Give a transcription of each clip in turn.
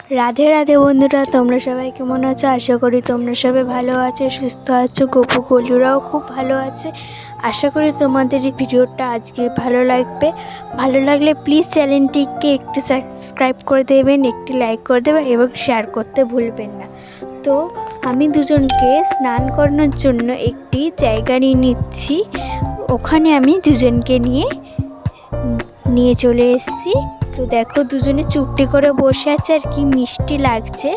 রাধে রাধে বন্ধুরা, তোমরা সবাই কেমন আছো? আশা করি তোমরা সবাই ভালো আছো, সুস্থ আছো। গপু গলুরাও খুব ভালো আছে। আশা করি তোমাদের এই ভিডিওটা আজকে ভালো লাগবে। ভালো লাগলে প্লিজ চ্যানেলটিকে একটি সাবস্ক্রাইব করে দেবেন, একটি লাইক করে দেবেন এবং শেয়ার করতে ভুলবেন না। তো আমি দুজনকে স্নান করানোর জন্য একটি জায়গা নিয়ে নিচ্ছি। ওখানে আমি দুজনকে নিয়ে চলে এসেছি। তো দেখো, দুজনে চুপটি করে বসে আছে আর কি মিষ্টি লাগছে।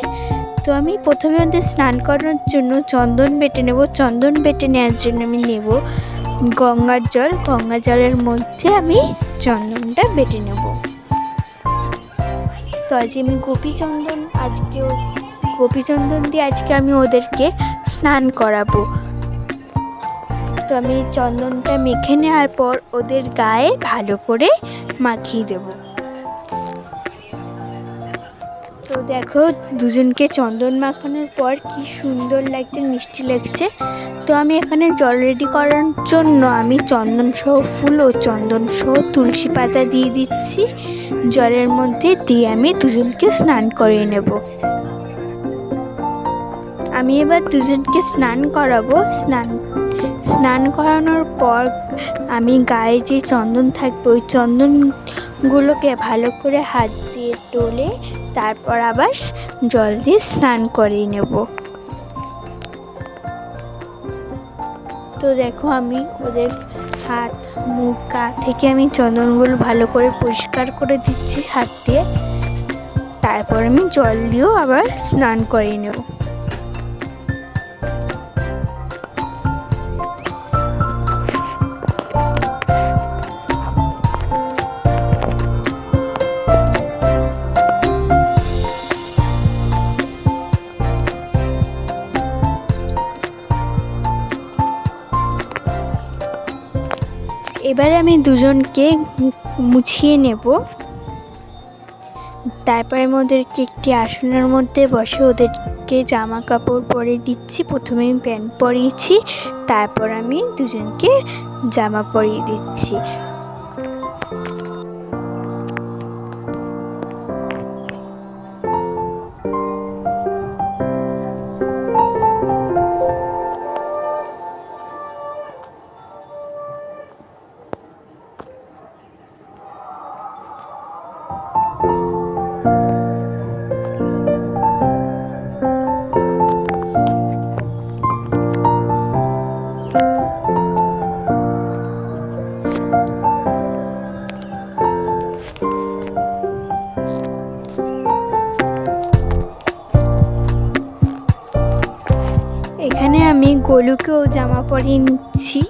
তো আমি প্রথমে ওদের স্নান করানোর জন্য চন্দন বেটে নেব। চন্দন বেটে নেওয়ার জন্য আমি নেব গঙ্গার জল। গঙ্গা জলের মধ্যে আমি চন্দনটা বেটে নেব। তো আজ আমি গোপীচন্দন দিয়ে আজকে আমি ওদেরকে স্নান করাবো। তো আমি চন্দনটা মেখে নেওয়ার পর ওদের গায়ে ভালো করে মাখিয়ে দেব। তো দেখো, দুজনকে চন্দন মাখানোর পর কি সুন্দর লাগছে, মিষ্টি লাগছে। তো আমি এখানে জল রেডি করার জন্য আমি চন্দন সহ ফুল ও চন্দন সহ তুলসী পাতা দিয়ে দিচ্ছি জলের মধ্যে, দিয়ে আমি দুজনকে স্নান করিয়ে নেব। আমি এবার দুজনকে স্নান করাবো। স্নান করানোর পর আমি গায়ে যে চন্দন থাকবে ওই চন্দনগুলোকে ভালো করে হাত দিয়ে ডলে তারপর আবার জল দিয়ে স্নান করিয়ে নেব। তো দেখো, আমি ওদের হাত, মুখ, গা থেকে আমি চন্দনগুলো ভালো করে পরিষ্কার করে দিচ্ছি হাত দিয়ে। তারপর আমি জল দিয়েও আবার স্নান করিয়ে নেব। এবারে আমি দুজনকে মুছিয়ে নেব। তারপরে আমি ওদেরকে একটি আসনের মধ্যে বসে ওদেরকে জামা কাপড় পরিয়ে দিচ্ছি। প্রথমে আমি প্যান্ট পরিয়েছি, তারপর আমি দুজনকে জামা পরিয়ে দিচ্ছি। এখানে আমি গোলুকেও জামা পরিয়ে নিচ্ছি।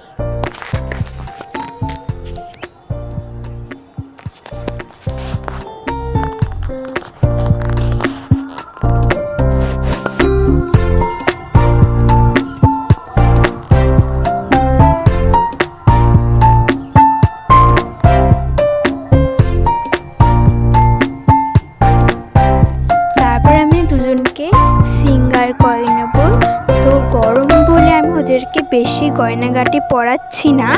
তারপর আমি দুজনকে সিঙ্গার করে নেব। তো গরম বলে আমি ওদেরকে বেশি গয়নাগাটি পরাচ্ছি না,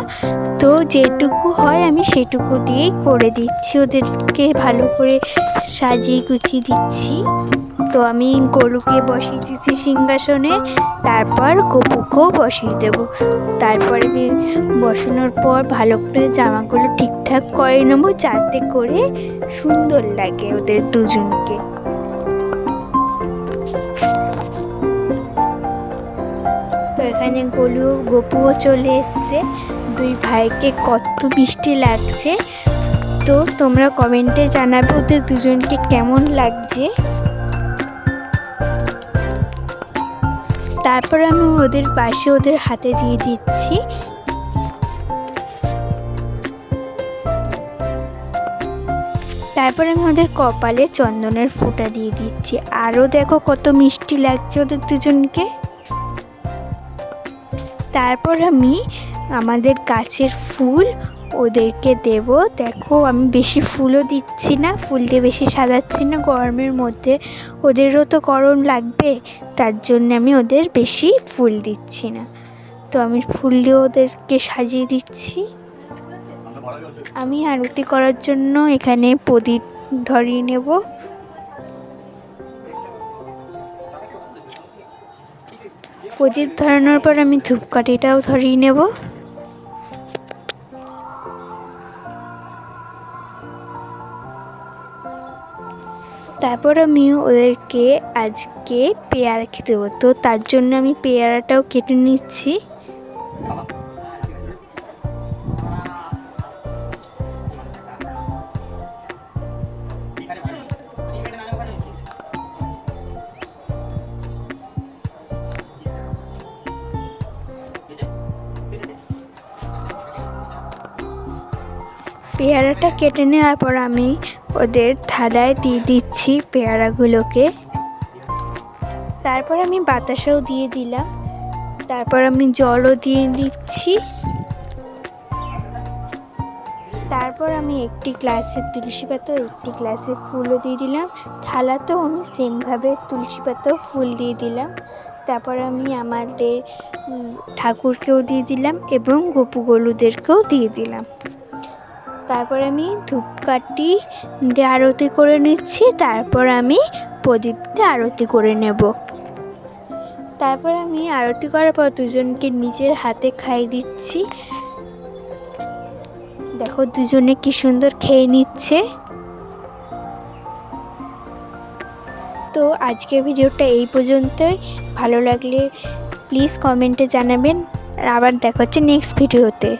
তো যেটুকু হয় আমি সেটুকু দিয়েই করে দিচ্ছি। ওদেরকে ভালো করে সাজিয়ে গুছিয়ে দিচ্ছি। তো আমি গরুকে বসিয়ে দিচ্ছি সিংহাসনে, তারপর গপুকেও বসিয়ে দেব। তারপরে আমি বসানোর পর ভালো করে জামাগুলো ঠিকঠাক করে নেবো যাতে করে সুন্দর লাগে ওদের দুজনকে। তো এখানে গপুও চলে এসছে। দুই ভাইকে কত মিষ্টি লাগছে। তো তোমরা কমেন্টে জানাবে ওদের দুজনকে কেমন লাগছে। তারপর আমি ওদের পাশে ওদের হাতে দিয়ে দিচ্ছি। তারপর আমি ওদের কপালে চন্দনের ফোঁটা দিয়ে দিচ্ছি। আরও দেখো কত মিষ্টি লাগছে ওদের দুজনকে। তারপর আমি আমাদের গাছের ফুল ওদেরকে দেব। দেখো, আমি বেশি ফুলও দিচ্ছি না, ফুল দিয়ে বেশি সাজাচ্ছি না। গরমের মধ্যে ওদেরও তো গরম লাগবে, তার জন্য আমি ওদের বেশি ফুল দিচ্ছি না। তো আমি ফুল দিয়ে ওদেরকে সাজিয়ে দিচ্ছি। আমি আরতি করার জন্য এখানে প্রদীপ ধরিয়ে নেব। প্রদীপ ধরানোর পর আমি ধূপকাঠিটাও ধরিয়ে নেব। তারপর আমি ওদেরকে আজকে পেয়ারা খেতে দেবো, তো তার জন্য আমি পেয়ারাটাও কেটে নিচ্ছি। পেয়ারাটা কেটে নেওয়ার পর আমি ওদের থালায় দিয়ে দিচ্ছি পেয়ারাগুলোকে। তারপর আমি বাতাসাও দিয়ে দিলাম, তারপর আমি জলও দিয়ে দিচ্ছি। তারপর আমি একটি গ্লাসে তুলসী পাতা, একটি গ্লাসে ফুলও দিয়ে দিলাম। থালাতেও আমি সেমভাবে তুলসী পাতা ফুল দিয়ে দিলাম। তারপর আমি আমাদের ঠাকুরকেও দিয়ে দিলাম এবং গোপু গোলুদেরকেও দিয়ে দিলাম। তারপর আমি ধূপকাঠি দিয়ে আরতি করে নিচ্ছি। তারপর আমি প্রদীপটা আরতি করে নেব। তারপর আমি আরতি করার পর দুজনকে নিজের হাতে খাইয়ে দিচ্ছি। দেখো দুজনে কি সুন্দর খেয়ে নিচ্ছে। তো আজকের ভিডিওটা এই পর্যন্তই। ভালো লাগলে প্লিজ কমেন্টে জানাবেন। আবার দেখা হচ্ছে নেক্সট ভিডিওতে।